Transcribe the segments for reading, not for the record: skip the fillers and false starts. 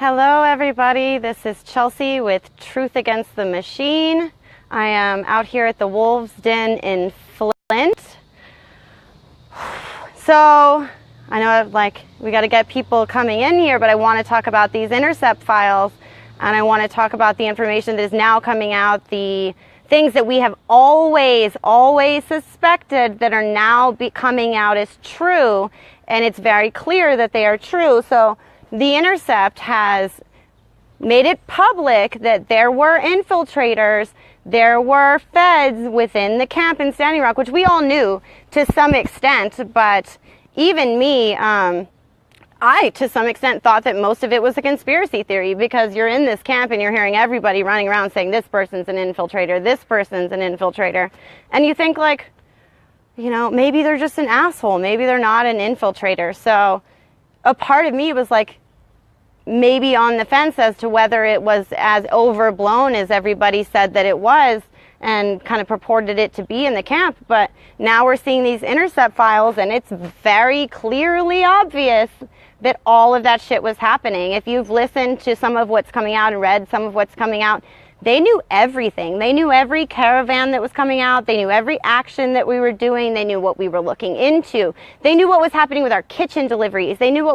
Hello everybody, this is Chelsea with Truth Against the Machine. I am out here at the Wolves Den in Flint. So, I know we got to get people coming in here, but I want to talk about these Intercept files, and I want to talk about the information that is now coming out, the things that we have always suspected that are now coming out as true, and it's very clear that they are true. So, the Intercept has made it public that there were infiltrators, there were feds within the camp in Standing Rock, which we all knew to some extent, but even me, I to some extent thought that most of it was a conspiracy theory, because you're in this camp and you're hearing everybody running around saying this person's an infiltrator, this person's an infiltrator, and you think maybe they're just an asshole, maybe they're not an infiltrator. So a part of me was maybe on the fence as to whether it was as overblown as everybody said that it was and kind of purported it to be in the camp. But now we're seeing these Intercept files, and it's very clearly obvious that all of that shit was happening. If you've listened to some of what's coming out and read some of what's coming out, they knew everything. They knew every caravan that was coming out. They knew every action that we were doing. They knew what we were looking into. They knew what was happening with our kitchen deliveries. They knew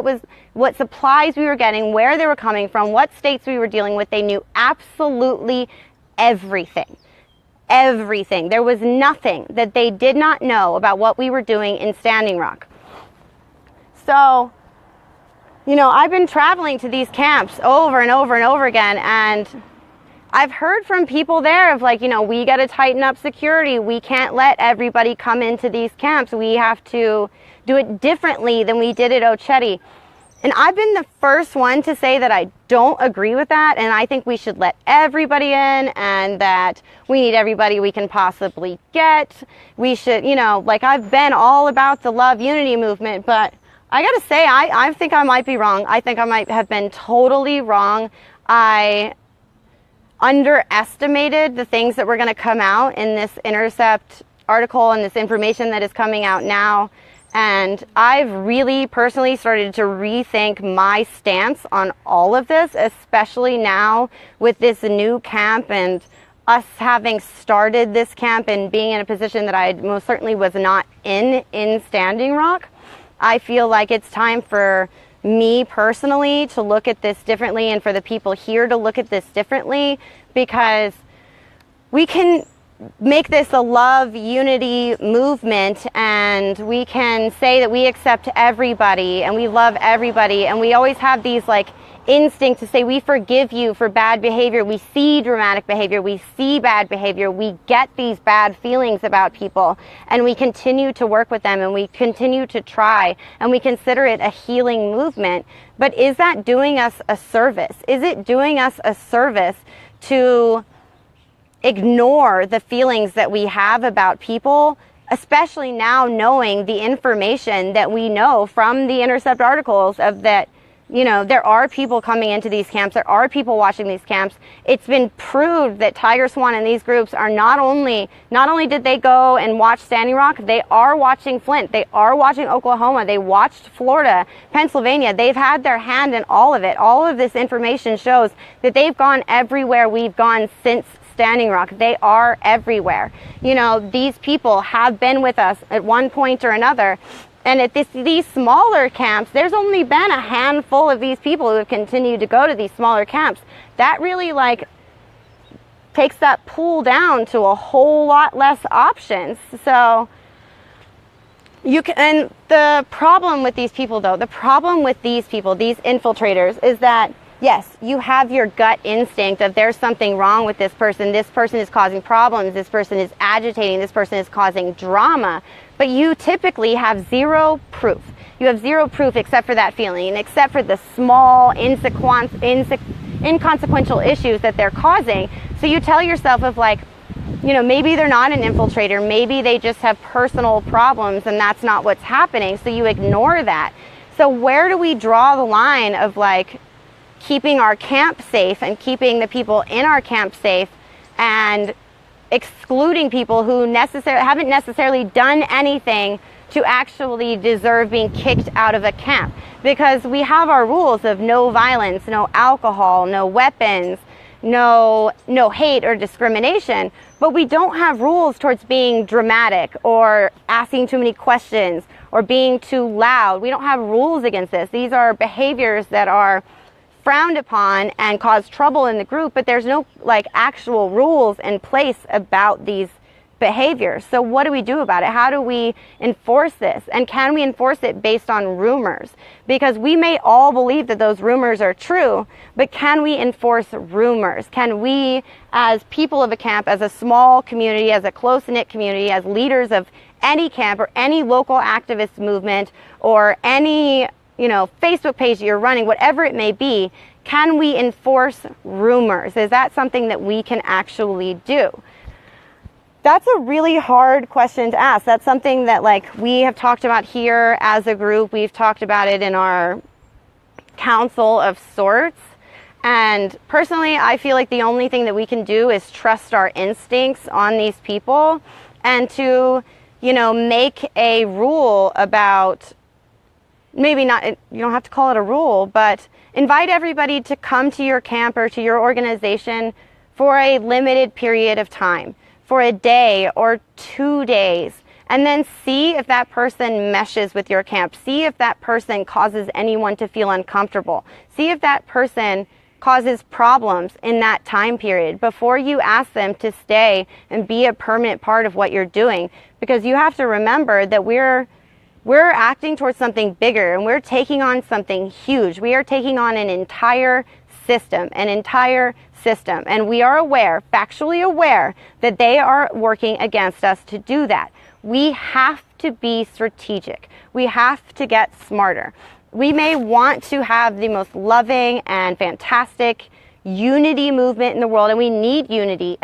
what supplies we were getting, where they were coming from, what states we were dealing with. They knew absolutely everything. Everything. There was nothing that they did not know about what we were doing in Standing Rock. So, I've been traveling to these camps over and over and over again, and I've heard from people there of we got to tighten up security. We can't let everybody come into these camps. We have to do it differently than we did at Ochetti. And I've been the first one to say that I don't agree with that, and I think we should let everybody in, and that we need everybody we can possibly get. We should, I've been all about the love unity movement, but I got to say, I think I might be wrong. I think I might have been totally wrong. I underestimated the things that were going to come out in this Intercept article and this information that is coming out now. And I've really personally started to rethink my stance on all of this, especially now with this new camp and us having started this camp and being in a position that I most certainly was not in Standing Rock. I feel like it's time for me personally to look at this differently, and for the people here to look at this differently, because we can make this a love unity movement, and we can say that we accept everybody and we love everybody, and we always have these instinct to say we forgive you for bad behavior. We see dramatic behavior, we see bad behavior, we get these bad feelings about people, and we continue to work with them, and we continue to try, and we consider it a healing movement. But is that doing us a service? Is it doing us a service to ignore the feelings that we have about people, especially now knowing the information that we know from the Intercept articles of that there are people coming into these camps. There are people watching these camps. It's been proved that Tiger Swan and these groups are not only did they go and watch Standing Rock, they are watching Flint. They are watching Oklahoma. They watched Florida, Pennsylvania. They've had their hand in all of it. All of this information shows that they've gone everywhere we've gone since Standing Rock. They are everywhere. These people have been with us at one point or another. And at these smaller camps, there's only been a handful of these people who have continued to go to these smaller camps. That really takes that pool down to a whole lot less options. So and the problem with these people, though, these infiltrators, is that yes, you have your gut instinct of there's something wrong with this person is causing problems, this person is agitating, this person is causing drama, but you typically have zero proof. You have zero proof except for that feeling, and except for the small, inconsequential issues that they're causing. So you tell yourself of maybe they're not an infiltrator, maybe they just have personal problems and that's not what's happening, so you ignore that. So where do we draw the line of keeping our camp safe and keeping the people in our camp safe, and excluding people who haven't necessarily done anything to actually deserve being kicked out of a camp. Because we have our rules of no violence, no alcohol, no weapons, no hate or discrimination, but we don't have rules towards being dramatic or asking too many questions or being too loud. We don't have rules against this. These are behaviors that are frowned upon and cause trouble in the group, but there's no like actual rules in place about these behaviors. So what do we do about it? How do we enforce this? And can we enforce it based on rumors? Because we may all believe that those rumors are true, but can we enforce rumors? Can we, as people of a camp, as a small community, as a close-knit community, as leaders of any camp or any local activist movement or any, Facebook page that you're running, whatever it may be, can we enforce rumors? Is that something that we can actually do? That's a really hard question to ask. That's something that we have talked about here as a group. We've talked about it in our council of sorts. And personally, I feel like the only thing that we can do is trust our instincts on these people and to, make a rule about, maybe not, you don't have to call it a rule, but invite everybody to come to your camp or to your organization for a limited period of time, for a day or 2 days, and then see if that person meshes with your camp. See if that person causes anyone to feel uncomfortable. See if that person causes problems in that time period before you ask them to stay and be a permanent part of what you're doing. Because you have to remember that we're acting towards something bigger, and we're taking on something huge. We are taking on an entire system, and we are aware, factually aware, that they are working against us to do that. We have to be strategic. We have to get smarter. We may want to have the most loving and fantastic unity movement in the world, and we need unity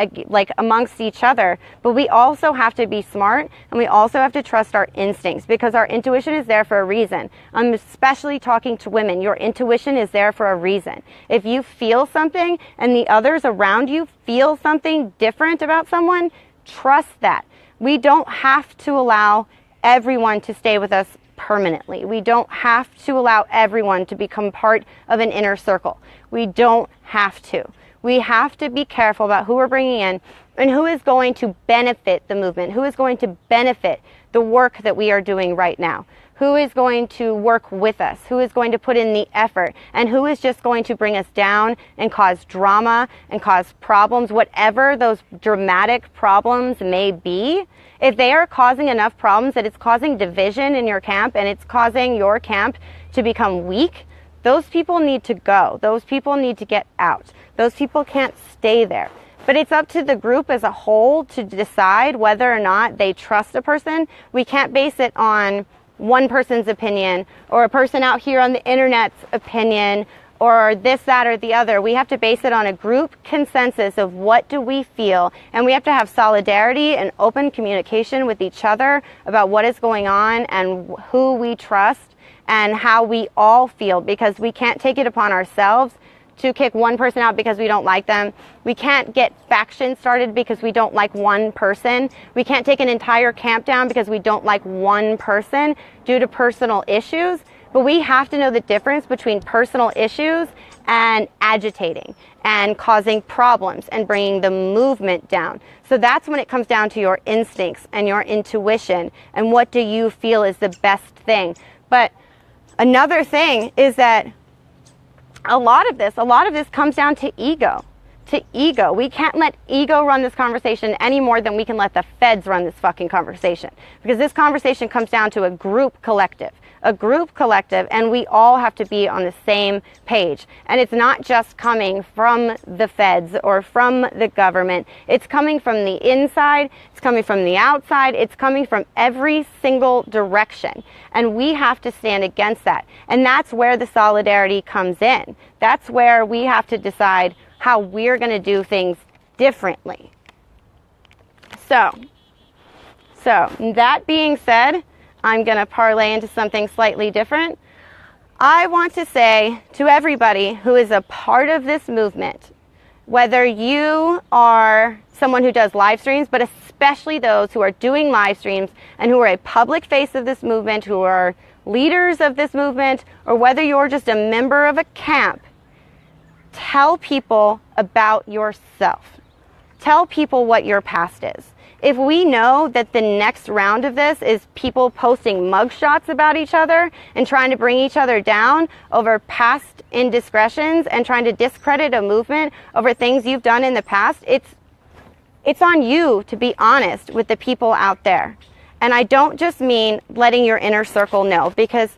amongst each other, but we also have to be smart, and we also have to trust our instincts, because our intuition is there for a reason. I'm especially talking to women. Your intuition is there for a reason. If you feel something and the others around you feel something different about someone, trust that. We don't have to allow everyone to stay with us permanently. We don't have to allow everyone to become part of an inner circle. We don't have to. We have to be careful about who we're bringing in and who is going to benefit the movement, who is going to benefit the work that we are doing right now, who is going to work with us, who is going to put in the effort, and who is just going to bring us down and cause drama and cause problems, whatever those dramatic problems may be. If they are causing enough problems that it's causing division in your camp and it's causing your camp to become weak, those people need to go. Those people need to get out. Those people can't stay there. But it's up to the group as a whole to decide whether or not they trust a person. We can't base it on one person's opinion or a person out here on the internet's opinion or this, that, or the other. We have to base it on a group consensus of what do we feel, and we have to have solidarity and open communication with each other about what is going on and who we trust and how we all feel, because we can't take it upon ourselves to kick one person out because we don't like them. We can't get factions started because we don't like one person. We can't take an entire camp down because we don't like one person due to personal issues. But we have to know the difference between personal issues and agitating and causing problems and bringing the movement down. So that's when it comes down to your instincts and your intuition and what do you feel is the best thing. But another thing is that a lot of this comes down to ego. We can't let ego run this conversation any more than we can let the feds run this fucking conversation. Because this conversation comes down to a group collective, and we all have to be on the same page. And it's not just coming from the feds or from the government. It's coming from the inside, it's coming from the outside, it's coming from every single direction. And we have to stand against that. And that's where the solidarity comes in. That's where we have to decide how we're going to do things differently. So that being said, I'm going to parlay into something slightly different. I want to say to everybody who is a part of this movement, whether you are someone who does live streams, but especially those who are doing live streams and who are a public face of this movement, who are leaders of this movement, or whether you're just a member of a camp, tell people about yourself. Tell people what your past is. If we know that the next round of this is people posting mugshots about each other and trying to bring each other down over past indiscretions and trying to discredit a movement over things you've done in the past, it's on you to be honest with the people out there. And I don't just mean letting your inner circle know, because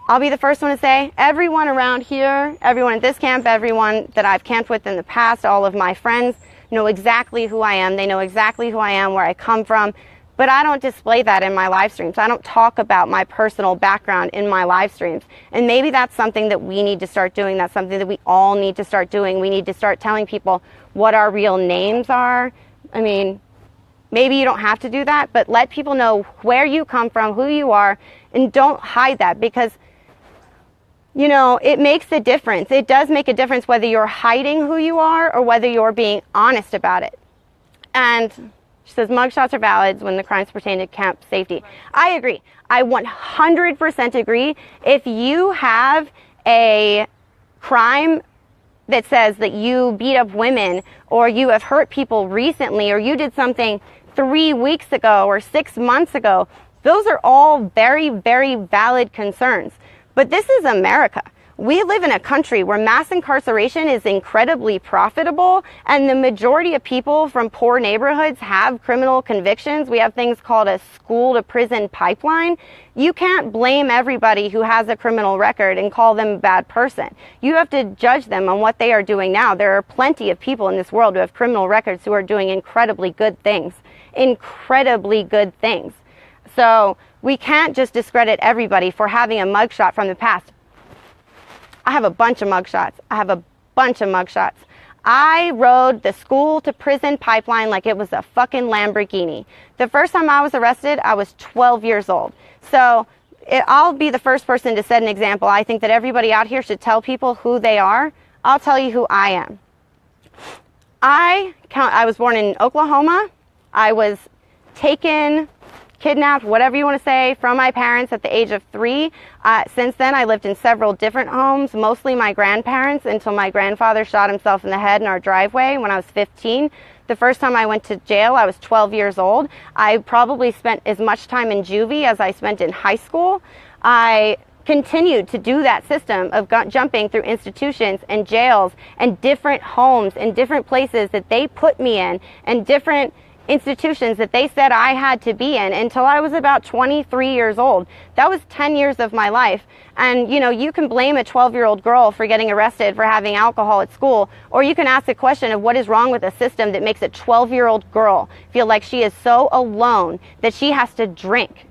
I'll be the first one to say, everyone around here, everyone at this camp, everyone that I've camped with in the past, all of my friends know exactly who I am. They know exactly who I am, where I come from. But I don't display that in my live streams. I don't talk about my personal background in my live streams. And maybe that's something that we need to start doing. That's something that we all need to start doing. We need to start telling people what our real names are. I mean, maybe you don't have to do that, but let people know where you come from, who you are, and don't hide that, because you know, it makes a difference. It does make a difference whether you're hiding who you are or whether you're being honest about it. And she says, mugshots are valid when the crimes pertain to camp safety. I agree. I 100% agree. If you have a crime that says that you beat up women, or you have hurt people recently, or you did something 3 weeks ago or 6 months ago, those are all very, very valid concerns. But this is America. We live in a country where mass incarceration is incredibly profitable, and the majority of people from poor neighborhoods have criminal convictions. We have things called a school-to-prison pipeline. You can't blame everybody who has a criminal record and call them a bad person. You have to judge them on what they are doing now. There are plenty of people in this world who have criminal records who are doing incredibly good things. Incredibly good things. So we can't just discredit everybody for having a mugshot from the past. I have a bunch of mugshots. I rode the school to prison pipeline like it was a fucking Lamborghini. The first time I was arrested, I was 12 years old. So I'll be the first person to set an example. I think that everybody out here should tell people who they are. I'll tell you who I am. I was born in Oklahoma. I was kidnapped, whatever you want to say, from my parents at the age of 3. Since then, I lived in several different homes, mostly my grandparents, until my grandfather shot himself in the head in our driveway when I was 15. The first time I went to jail, I was 12 years old. I probably spent as much time in juvie as I spent in high school. I continued to do that system of jumping through institutions and jails and different homes and different places that they put me in, and different institutions that they said I had to be in, until I was about 23 years old. That was 10 years of my life. And you know, you can blame a 12-year-old girl for getting arrested for having alcohol at school, or you can ask the question of what is wrong with a system that makes a 12-year-old girl feel like she is so alone that she has to drink.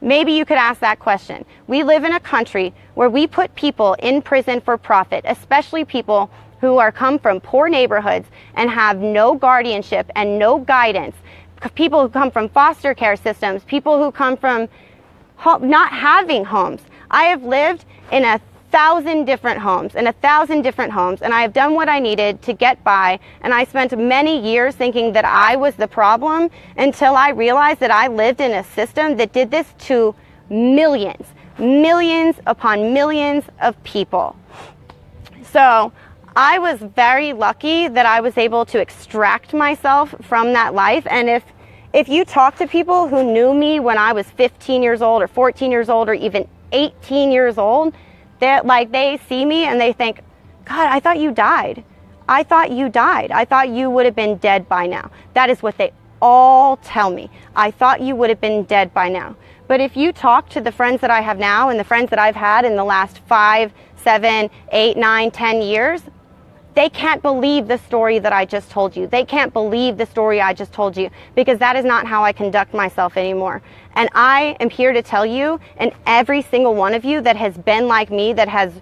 Maybe you could ask that question. We live in a country where we put people in prison for profit, especially people who come from poor neighborhoods and have no guardianship and no guidance. People who come from foster care systems, people who come from not having homes. I have lived in 1,000 different homes, and I have done what I needed to get by, and I spent many years thinking that I was the problem, until I realized that I lived in a system that did this to millions upon millions of people. So I was very lucky that I was able to extract myself from that life. And if you talk to people who knew me when I was 15 years old or 14 years old or even 18 years old, they see me and they think, God, I thought you died. I thought you would have been dead by now. That is what they all tell me. I thought you would have been dead by now. But if you talk to the friends that I have now and the friends that I've had in the last 5, 7, 8, 9, 10 years, they can't believe the story that I just told you. They can't believe the story I just told you, because that is not how I conduct myself anymore. And I am here to tell you, and every single one of you that has been like me, that has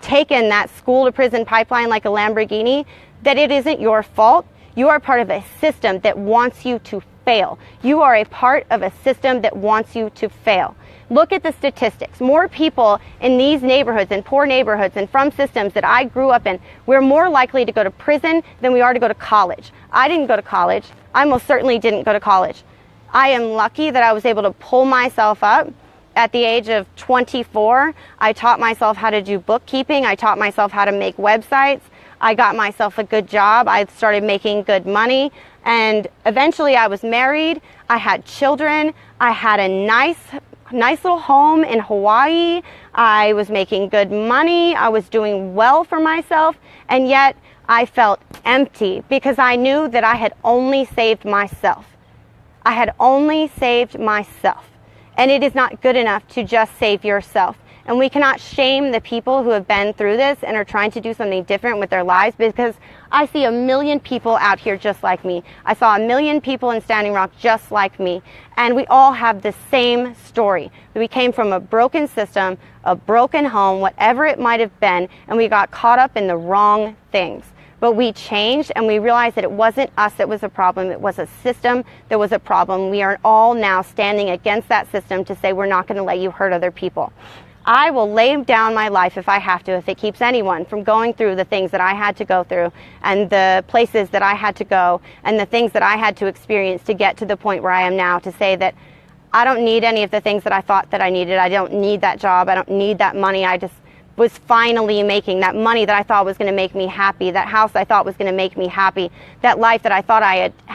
taken that school to prison pipeline like a Lamborghini, that it isn't your fault. You are part of a system that wants you to fail. You are a part of a system that wants you to fail. Look at the statistics. More people in these neighborhoods, in poor neighborhoods, and from systems that I grew up in, we're more likely to go to prison than we are to go to college. I didn't go to college. I most certainly didn't go to college. I am lucky that I was able to pull myself up. At the age of 24, I taught myself how to do bookkeeping. I taught myself how to make websites. I got myself a good job. I started making good money. And eventually I was married. I had children. I had a nice little home in Hawaii. I was making good money. I was doing well for myself. And yet I felt empty because I knew that I had only saved myself. I had only saved myself. And it is not good enough to just save yourself. And we cannot shame the people who have been through this and are trying to do something different with their lives, because I see a million people out here just like me. I saw a million people in Standing Rock just like me. And we all have the same story. We came from a broken system, a broken home, whatever it might have been, and we got caught up in the wrong things. But we changed, and we realized that it wasn't us that was a problem. It was a system that was a problem. We are all now standing against that system to say we're not going to let you hurt other people. I will lay down my life if I have to, if it keeps anyone from going through the things that I had to go through, and the places that I had to go, and the things that I had to experience to get to the point where I am now, to say that I don't need any of the things that I thought that I needed. I don't need that job. I don't need that money. I just was finally making that money that I thought was going to make me happy, that house I thought was going to make me happy, that life that I thought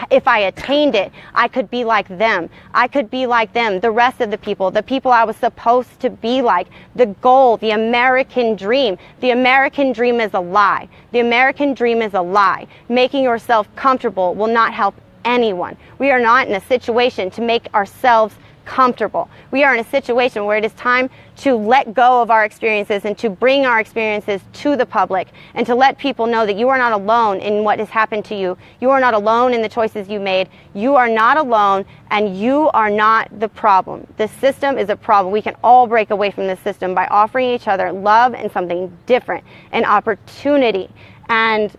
if I attained it, I could be like them. I could be like them, the rest of the people I was supposed to be like, the goal, the American dream. The American dream is a lie. The American dream is a lie. Making yourself comfortable will not help anyone. We are not in a situation to make ourselves comfortable. We are in a situation where it is time to let go of our experiences and to bring our experiences to the public, and to let people know that you are not alone in what has happened to you. You are not alone in the choices you made. You are not alone, and you are not the problem. The system is a problem. We can all break away from the system by offering each other love and something different, and opportunity and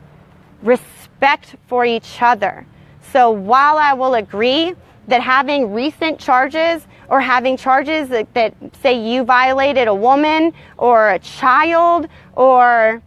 respect for each other. So while I will agree that having recent charges, or having charges that say you violated a woman or a child, or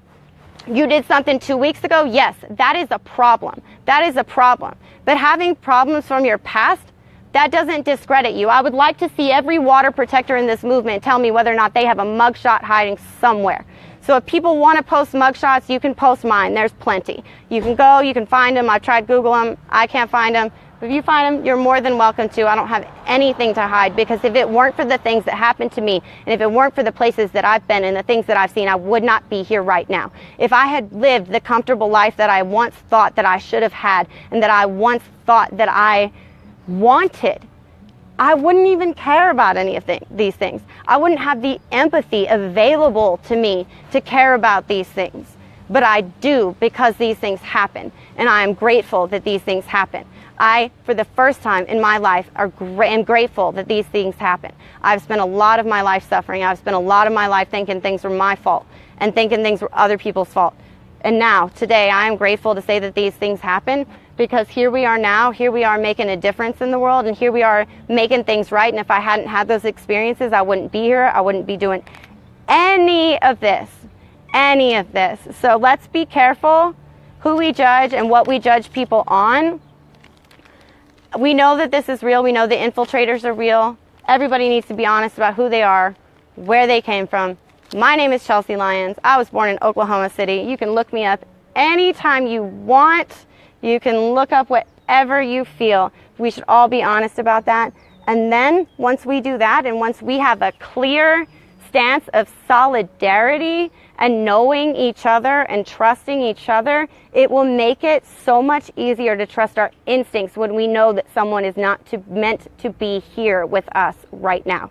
you did something 2 weeks ago, yes, that is a problem. That is a problem. But having problems from your past, that doesn't discredit you. I would like to see every water protector in this movement tell me whether or not they have a mugshot hiding somewhere. So if people want to post mugshots, you can post mine. There's plenty. You can go, you can find them. I've tried Google them. I can't find them. If you find them, you're more than welcome to. I don't have anything to hide, because if it weren't for the things that happened to me, and if it weren't for the places that I've been and the things that I've seen, I would not be here right now. If I had lived the comfortable life that I once thought that I should have had, and that I once thought that I wanted, I wouldn't even care about any of these things. I wouldn't have the empathy available to me to care about these things. But I do, because these things happen, and I am grateful that these things happen. I, for the first time in my life, am grateful that these things happen. I've spent a lot of my life suffering. I've spent a lot of my life thinking things were my fault and thinking things were other people's fault. And now, today, I am grateful to say that these things happen, because here we are now, here we are making a difference in the world, and here we are making things right. And if I hadn't had those experiences, I wouldn't be here. I wouldn't be doing any of this. So let's be careful who we judge and what we judge people on. We know that this is real. We know the infiltrators are real. Everybody needs to be honest about who they are, where they came from. My name is Chelsea Lyons. I was born in Oklahoma City. You can look me up anytime you want. You can look up whatever you feel. We should all be honest about that. And then once we do that, and once we have a clear stance of solidarity and knowing each other and trusting each other, it will make it so much easier to trust our instincts when we know that someone is not meant to be here with us right now.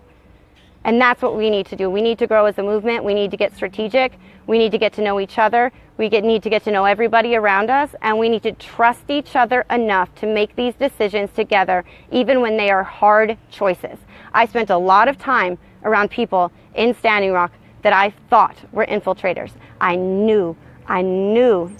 And that's what we need to do. We need to grow as a movement. We need to get strategic. We need to get to know each other. We need to get to know everybody around us, and we need to trust each other enough to make these decisions together, even when they are hard choices. I spent a lot of time around people in Standing Rock that I thought were infiltrators. I knew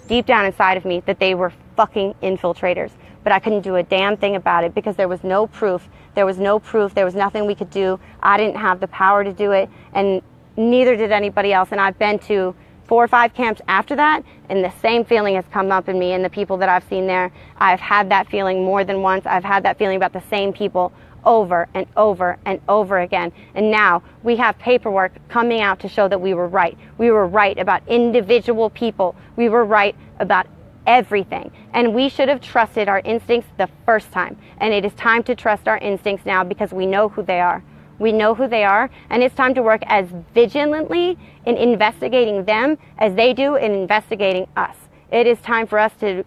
deep down inside of me that they were fucking infiltrators. but I couldn't do a damn thing about it because there was no proof. There was no proof. There was nothing we could do. I didn't have the power to do it, and neither did anybody else. And I've been to 4 or 5 camps after that, and the same feeling has come up in me and the people that I've seen there. I've had that feeling more than once. I've had that feeling about the same people over and over and over again. And now we have paperwork coming out to show that we were right. We were right about individual people. We were right about everything. And we should have trusted our instincts the first time. And it is time to trust our instincts now because we know who they are. We know who they are, and it's time to work as vigilantly in investigating them as they do in investigating us. It is time for us to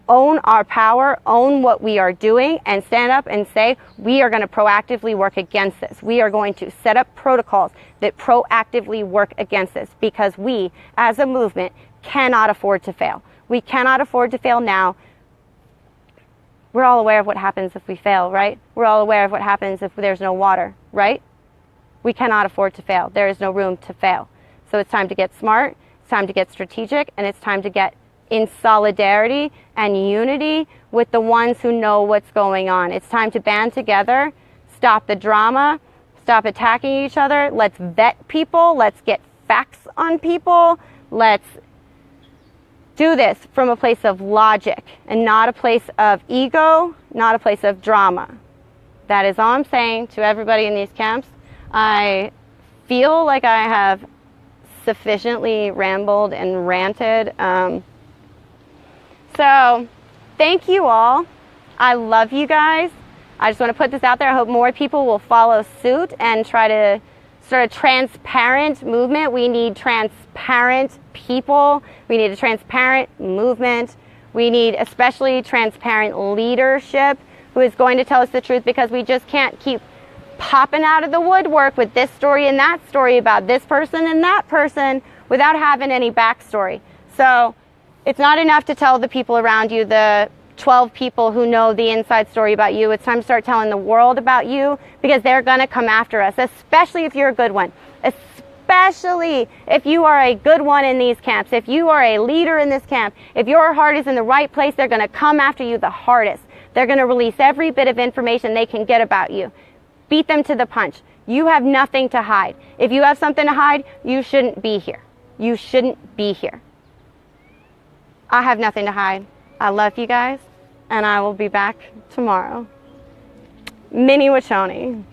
own our power, own what we are doing, and stand up and say, we are going to proactively work against this. We are going to set up protocols that proactively work against this because we, as a movement, cannot afford to fail. We cannot afford to fail now. We're all aware of what happens if we fail, right? We're all aware of what happens if there's no water, right? We cannot afford to fail. There is no room to fail. So it's time to get smart, it's time to get strategic, and it's time to get in solidarity and unity with the ones who know what's going on. It's time to band together, stop the drama, stop attacking each other. Let's vet people. Let's get facts on people. Let's do this from a place of logic and not a place of ego, not a place of drama. That is all I'm saying to everybody in these camps. I feel like I have sufficiently rambled and ranted. So thank you all. I love you guys. I just want to put this out there. I hope more people will follow suit and try to start a transparent movement. We need transparent people. We need a transparent movement. We need especially transparent leadership who is going to tell us the truth, because we just can't keep popping out of the woodwork with this story and that story about this person and that person without having any backstory. So it's not enough to tell the people around you, the 12 people who know the inside story about you. It's time to start telling the world about you, because they're going to come after us, especially if you're a good one. Especially if you are a good one in these camps. If you are a leader in this camp, if your heart is in the right place, they're going to come after you the hardest. They're going to release every bit of information they can get about you. Beat them to the punch. You have nothing to hide. If you have something to hide, you shouldn't be here. You shouldn't be here. I have nothing to hide. I love you guys, and I will be back tomorrow. Mini Wachoni.